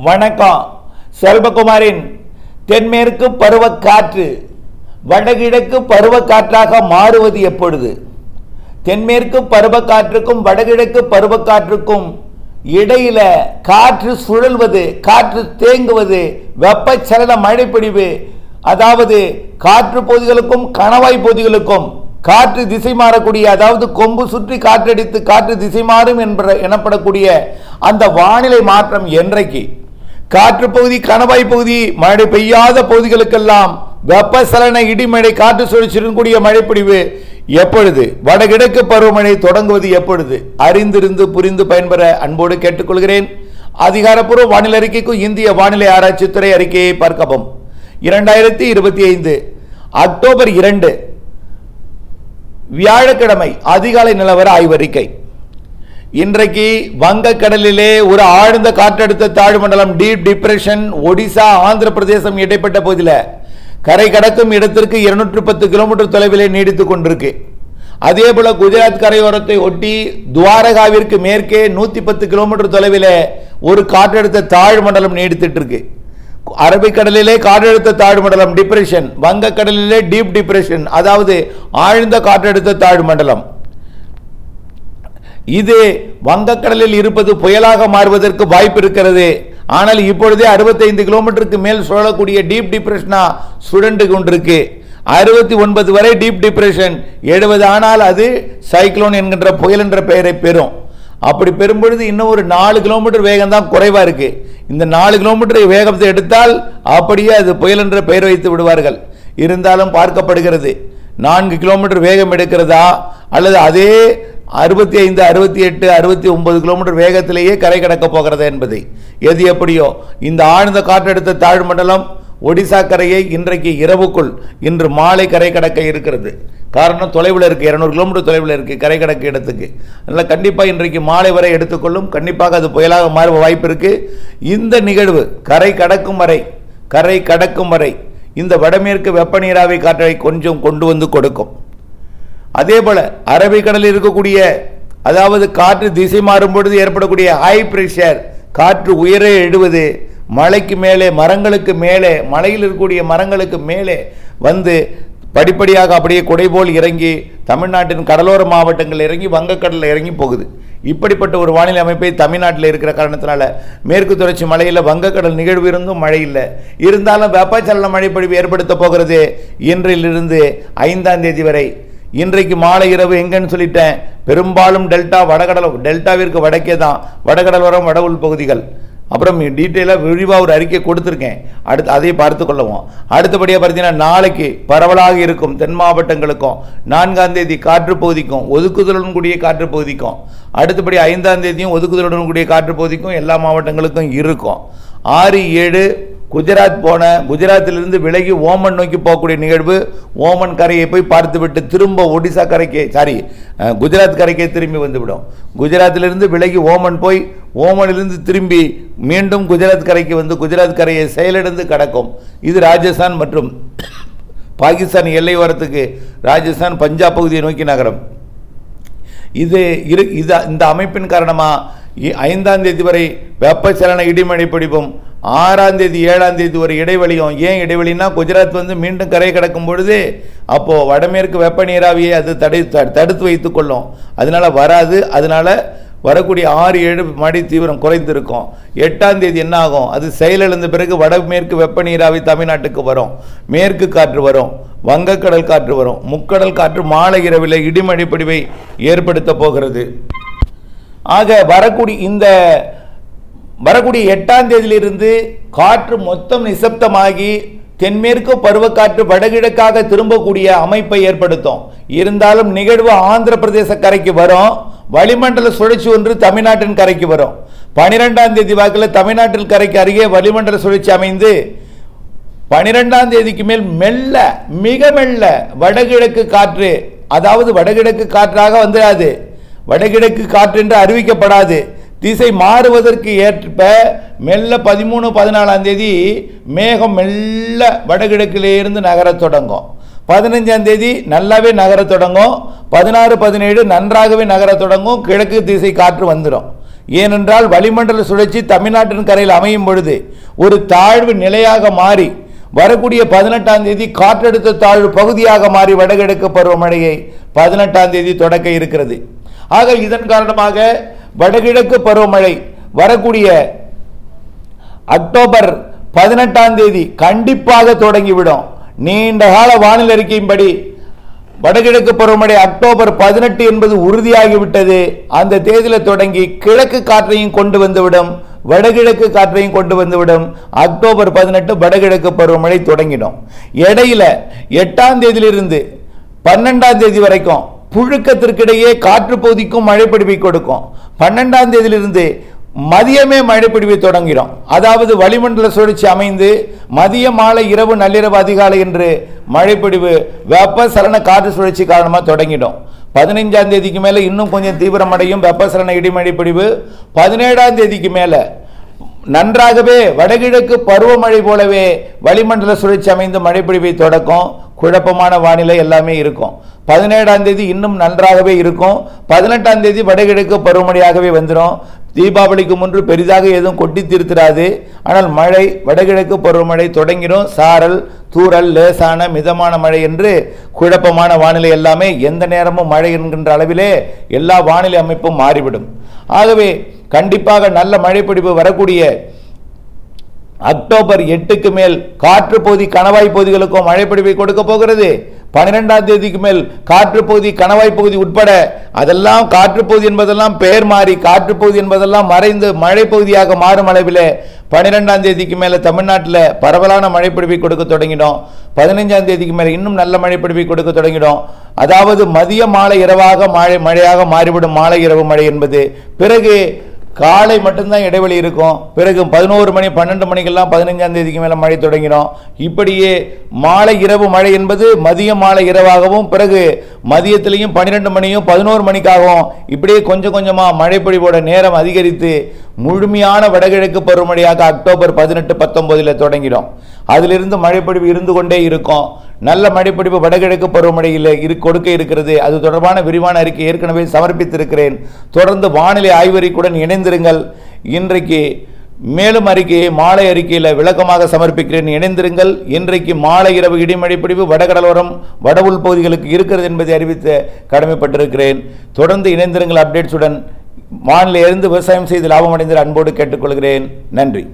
வணக்கம். செல்வகுமாரின் தென்மேற்கு பருவக்காற்று வடகிழக்கு பருவக்காற்றாக மாறுவது எப்பொழுது? தென்மேற்கு பருவக்காற்றுக்கும் வடகிழக்கு பருவக்காற்றுக்கும் இடையில காற்று சுழல்வது, காற்று தேங்குவது, வெப்பச்சலன மழைப்பொழிவு, அதாவது காற்று பகுதிகளுக்கும் கணவாய் பகுதிகளுக்கும் காற்று திசை மாறக்கூடிய, அதாவது கொம்பு சுற்றி காற்றடித்து காற்று திசை மாறும் எனப்படக்கூடிய அந்த வானிலை மாற்றம் என்றைக்கு? காற்று பகுதி, கணவாய் பகுதி, மழை பெய்யாத பகுதிகளுக்கெல்லாம் வெப்பசலன இடிமழை, காற்று சுழற்சியுடன் கூடிய மழைப்பொழிவு எப்பொழுது? வடகிழக்கு பருவமழை தொடங்குவது எப்பொழுது? அறிந்திருந்து புரிந்து பயன்பெற அன்போடு கேட்டுக்கொள்கிறேன். அதிகாரப்பூர்வ வானிலை அறிக்கைக்கும் இந்திய வானிலை ஆராய்ச்சித்துறை அறிக்கையை பார்க்கவும். 2025 அக்டோபர் 2 வியாழக்கிழமை அதிகாலை நிலவர ஆய்வறிக்கை. இன்றைக்கு வங்கக்கடலிலே ஒரு ஆழ்ந்த காற்றழுத்த தாழ்வு மண்டலம், டீப் டிப்ரெஷன், ஒடிசா, ஆந்திர பிரதேசம் இடைப்பட்ட பகுதியில் கரை கடக்கும் இடத்திற்கு 210 கிலோமீட்டர் தொலைவிலே நீடித்துக் கொண்டிருக்கு. அதே போல குஜராத் கரையோரத்தை ஒட்டி துவாரகாவிற்கு மேற்கே 110 கிலோமீட்டர் தொலைவில் ஒரு காற்றழுத்த தாழ்வு மண்டலம் நீடித்துட்டு இருக்கு. அரபிக்கடலிலே காற்றழுத்த தாழ்வு மண்டலம் டிப்ரெஷன், வங்கக்கடலிலே டீப் டிப்ரெஷன், அதாவது ஆழ்ந்த காற்றழுத்த தாழ்வு மண்டலம். இது வங்கக்கடலில் இருப்பது புயலாக மாறுவதற்கு வாய்ப்பு இருக்கிறது. ஆனால் இப்பொழுதே 65 கிலோமீட்டருக்கு மேல் சுழலக்கூடிய டீப் டிப்ரெஷனா சுழண்டு கொண்டிருக்கு. 69 வரை டீப் டிப்ரெஷன், 70 ஆனால் அது சைக்ளோன் என்கின்ற புயல் என்ற பெயரை பெறும். அப்படி பெறும்பொழுது இன்னும் ஒரு 4 கிலோமீட்டர் வேகம் தான் குறைவா இருக்கு. இந்த 4 கிலோமீட்டர் வேகத்தை எடுத்தால் அப்படியே அது புயல் என்ற பெயர் வைத்து விடுவார்கள். இருந்தாலும் பார்க்கப்படுகிறது 4 கிலோமீட்டர் வேகம் எடுக்கிறதா அல்லது அதே 65, 68, 69 கிலோமீட்டர் வேகத்திலேயே கரை கடக்க போகிறதா என்பதை. எது எப்படியோ இந்த ஆழ்ந்த காற்றழுத்த தாழ்வு மண்டலம் ஒடிசா கரையை இன்றைக்கு இரவுக்குள், இன்று மாலை கரை கடக்க இருக்கிறது. காரணம் தொலைவில் இருக்கு, 200 கிலோமீட்டர் தொலைவில் இருக்கு கரை கடக்க இடத்துக்கு. அதனால் கண்டிப்பாக இன்றைக்கு மாலை வரை எடுத்துக்கொள்ளும். கண்டிப்பாக அது புயலாக மாற வாய்ப்பு இருக்கு. இந்த நிகழ்வு கரை கடக்கும் வரை இந்த வடமேற்கு வெப்ப நீராவி காற்றை கொஞ்சம் கொண்டு வந்து கொடுக்கும். அதே போல அரபிக்கடலில் இருக்கக்கூடிய, அதாவது காற்று திசை மாறும் பொழுது ஏற்படக்கூடிய ஹை பிரஷர், காற்று உயரே எழுவது, மலைக்கு மேலே, மரங்களுக்கு மேலே, மலையில் இருக்கக்கூடிய மரங்களுக்கு மேலே வந்து படிப்படியாக அப்படியே குடை போல் இறங்கி தமிழ்நாட்டின் கடலோர மாவட்டங்கள் இறங்கி வங்கக்கடலில் இறங்கி போகுது. இப்படிப்பட்ட ஒரு வானிலை அமைப்பை தமிழ்நாட்டில் இருக்கிற காரணத்தினால மேற்கு தொடர்ச்சி மலையில் வங்கக்கடல் நிகழ்வு இருந்தும் மழை இல்லை. இருந்தாலும் வெப்பச்சலன மழைப்பொழிவு ஏற்படுத்த போகிறது இன்றிலிருந்து 5ஆம் தேதி வரை. இன்றைக்கு மாலை இரவு எங்கன்னு சொல்லிட்டேன், பெரும்பாலும் டெல்டா, டெல்டாவிற்கு வடக்கே தான், வடகடலோரம், வட உள் பகுதிகள். அப்புறம் டீட்டெயிலாக விரிவாக ஒரு அறிக்கை கொடுத்துருக்கேன், அடுத்து அதை பார்த்து கொள்ளவும். அடுத்தபடியாக பார்த்தீங்கன்னா நாளைக்கு பரவலாக இருக்கும் தென் மாவட்டங்களுக்கும், 4ஆம் தேதி காற்று பகுதிக்கும், ஒதுக்குதலுடன் கூடிய காற்று பகுதிக்கும், அடுத்தபடி 5ஆம் தேதியும் ஒதுக்குதலுடன் கூடிய காற்று பகுதிக்கும் எல்லா மாவட்டங்களுக்கும் இருக்கும். 6, 7 குஜராத்திலிருந்து விலகி ஓமன் நோக்கி போகக்கூடிய நிகழ்வு. ஓமன் கரையை போய் பார்த்துவிட்டு திரும்ப ஒடிசா கரைக்கே, குஜராத் கரைக்கே திரும்பி வந்துவிடும். குஜராத்திலிருந்து விலகி ஓமன் போய் ஓமனிலிருந்து திரும்பி மீண்டும் குஜராத் கரைக்கு வந்து குஜராத் கரையை செயலிழந்து கடக்கும். இது ராஜஸ்தான் மற்றும் பாகிஸ்தான் எல்லை ஓரத்துக்கு, ராஜஸ்தான் பஞ்சாப் பகுதியை நோக்கி நகரம். இந்த அமைப்பின் காரணமாக 5ஆம் தேதி வரை வெப்பச்சலன இடிமழை பிடிப்பும், 6ஆம் தேதி 7ஆம் தேதி ஒரு இடைவெளியும். ஏன் இடைவெளினா, குஜராத் வந்து மீண்டும் கரை கடக்கும் பொழுது அப்போ வடமேற்கு வெப்ப நீராவியை அது தடுத்து வைத்துக் கொள்ளும், அதனால வராது. அதனால வரக்கூடிய 6, 7 மழை தீவிரம் குறைந்திருக்கும். 8ஆம் தேதி என்ன ஆகும், அது செயலிழந்த பிறகு வடமேற்கு வெப்ப நீராவி தமிழ்நாட்டுக்கு வரும், மேற்கு காற்று வரும், வங்கக்கடல் காற்று வரும், முக்கடல் காற்று மாலை இரவில் இடிமழை பிடிவை ஏற்படுத்த போகிறது. ஆக வரக்கூடிய 8ஆம் தேதியிலிருந்து காற்று மொத்தம் நிசப்தமாகி தென்மேற்கு பருவக்காற்று வடகிழக்காக திரும்பக்கூடிய அமைப்பை ஏற்படுத்தும். இருந்தாலும் நிகழ்வு ஆந்திர பிரதேச கரைக்கு வரும், வளிமண்டல சுழற்சி ஒன்று தமிழ்நாட்டின் கரைக்கு வரும். 12ஆம் தேதி வாக்கில் தமிழ்நாட்டில் கரைக்கு அருகே வளிமண்டல சுழற்சி அமைந்து 12ஆம் தேதிக்கு மேல் மிக மெல்ல வடகிழக்கு காற்று, அதாவது வடகிழக்கு காற்றாக வந்துடாது, வடகிழக்கு காற்று என்று அறிவிக்கப்படாது, திசை மாறுவதற்கு ஏற்ப மெல்ல 13, 14ஆம் தேதி மேகம் மெல்ல வடகிழக்கிலே இருந்து நகரத் தொடங்கும். 15ஆம் தேதி நல்லாவே நகரத் தொடங்கும். 16, 17 நன்றாகவே நகரத் தொடங்கும். கிழக்கு திசை காற்று வந்துடும். ஏனென்றால் வளிமண்டல சுழற்சி தமிழ்நாட்டின் கரையில் அமையும் பொழுது ஒரு தாழ்வு நிலையாக மாறி வரக்கூடிய 18ஆம் தேதி காற்றழுத்த தாழ்வு பகுதியாக மாறி வடகிழக்கு பருவமழையை 18ஆம் தேதி தொடக்க இருக்கிறது. ஆக இதன் காரணமாக வடகிழக்கு பருவமழை வரக்கூடிய அக்டோபர் 18ஆம் தேதி கண்டிப்பாக தொடங்கிவிடும். நீண்ட கால வானிலை அறிக்கையின்படி வடகிழக்கு பருவமழை அக்டோபர் 18 என்பது உறுதியாகிவிட்டது. அந்த தேதியில் தொடங்கி கிழக்கு காற்றையும் கொண்டு வந்துவிடும், வடகிழக்கு காற்றையும் கொண்டு வந்துவிடும். அக்டோபர் 18 வடகிழக்கு பருவமழை தொடங்கிடும். இடையில 8ஆம் தேதியிலிருந்து 12ஆம் தேதி வரைக்கும் புழுக்கத்திற்கிடையே காற்று பகுதிக்கும் மழை பிடிப்பை கொடுக்கும். 12ஆம் தேதியிலிருந்து மதியமே மழை பிடிவை தொடங்கிறோம். அதாவது வளிமண்டல சுழற்சி அமைந்து மதிய மாலை இரவு நள்ளிரவு அதிகாலை என்று மழைப்பிடிவு வெப்பசலன காற்று சுழற்சி காரணமாக தொடங்கிடும். 15ஆம் தேதிக்கு மேலே இன்னும் கொஞ்சம் தீவிரமடையும் வெப்பசலன இடிமழை பிடிவு. 17ஆம் தேதிக்கு மேலே நன்றாகவே வடகிழக்கு பருவமழை போலவே வளிமண்டல சுழற்சி அமைந்து மழைப்பிடிவை தொடக்கும். குழப்பமான வானிலை எல்லாமே இருக்கும். 17ஆம் தேதி இன்னும் நன்றாகவே இருக்கும். 18ஆம் தேதி வடகிழக்கு பருவமழையாகவே வந்துடும். தீபாவளிக்கு முன்பு பெரிதாக எதுவும் கொட்டி தீர்த்திராது. ஆனால் மழை வடகிழக்கு பருவமழை தொடங்கிடும். சாரல், தூறல், லேசான மிதமான மழை என்று குழப்பமான வானிலை எல்லாமே எந்த நேரமும் மழை என்கின்ற அளவிலே எல்லா வானிலை அமைப்பும் மாறிவிடும். ஆகவே கண்டிப்பாக நல்ல மழைப்பிடிப்பு வரக்கூடிய அக்டோபர் 8க்கு மேல் காற்று பகுதி கணவாய் பகுதிகளுக்கும் மழைப்பிடிப்பை கொடுக்க போகிறது. 12ஆம் தேதிக்கு மேல் காற்று பகுதி கணவாய் பகுதி உட்பட அதெல்லாம் காற்று பகுதி என்பதெல்லாம் பெயர் மாறி காற்று பகுதி என்பதெல்லாம் மறைந்து மழை பகுதியாக மாறும் அளவில் 12ஆம் தேதிக்கு மேலே தமிழ்நாட்டில் பரவலான மழைப்பிடிப்பை கொடுக்க தொடங்கிடும். 15ஆம் தேதிக்கு மேலே இன்னும் நல்ல மழைப்பிடிப்பை கொடுக்க தொடங்கிடும். அதாவது மதிய மாலை இரவாக மழையாக மாறிவிடும். மாலை இரவு மழை என்பது பிறகு காலை மட்டும்தான் இடைவெளி இருக்கும். பிறகு 11 மணி 12 மணிக்கெல்லாம் 15ஆம் தேதிக்கு மேலே மழை தொடங்கிடும். இப்படியே மாலை இரவு மழை என்பது மதிய மாலை இரவாகவும் பிறகு மதியத்திலையும் 12 மணியும் 11 மணிக்காகவும் இப்படியே கொஞ்சம் கொஞ்சமாக மழைப்பொழிவோட நேரம் அதிகரித்து முழுமையான வடகிழக்கு பருவமழையாக அக்டோபர் 18, 19 தொடங்கிடும். அதிலிருந்து மழைப்பொழிவு இருந்து கொண்டே இருக்கும். நல்ல மழைப்பிடிப்பு வடகிழக்கு பருவமழையில் கொடுக்க இருக்கிறது. அது தொடர்பான விரிவான அறிக்கை ஏற்கனவே சமர்ப்பித்திருக்கிறேன். தொடர்ந்து வானிலை ஆய்வறிக்கையுடன் இணைந்திருங்கள். இன்றைக்கு மேலும் அறிக்கையை மாலை அறிக்கையில் விளக்கமாக சமர்ப்பிக்கிறேன், இணைந்திருங்கள். இன்றைக்கு மாலை இரவு இடிமழை பிடிப்பு வடகடலோரம் வட உள் பகுதிகளுக்கு இருக்கிறது என்பதை அறிவித்து கடமைப்பட்டிருக்கிறேன். தொடர்ந்து இணைந்திருங்கள். அப்டேட்ஸுடன் வானிலை இருந்து விவசாயம் செய்து லாபம் அடைந்து அன்போடு கேட்டுக்கொள்கிறேன். நன்றி.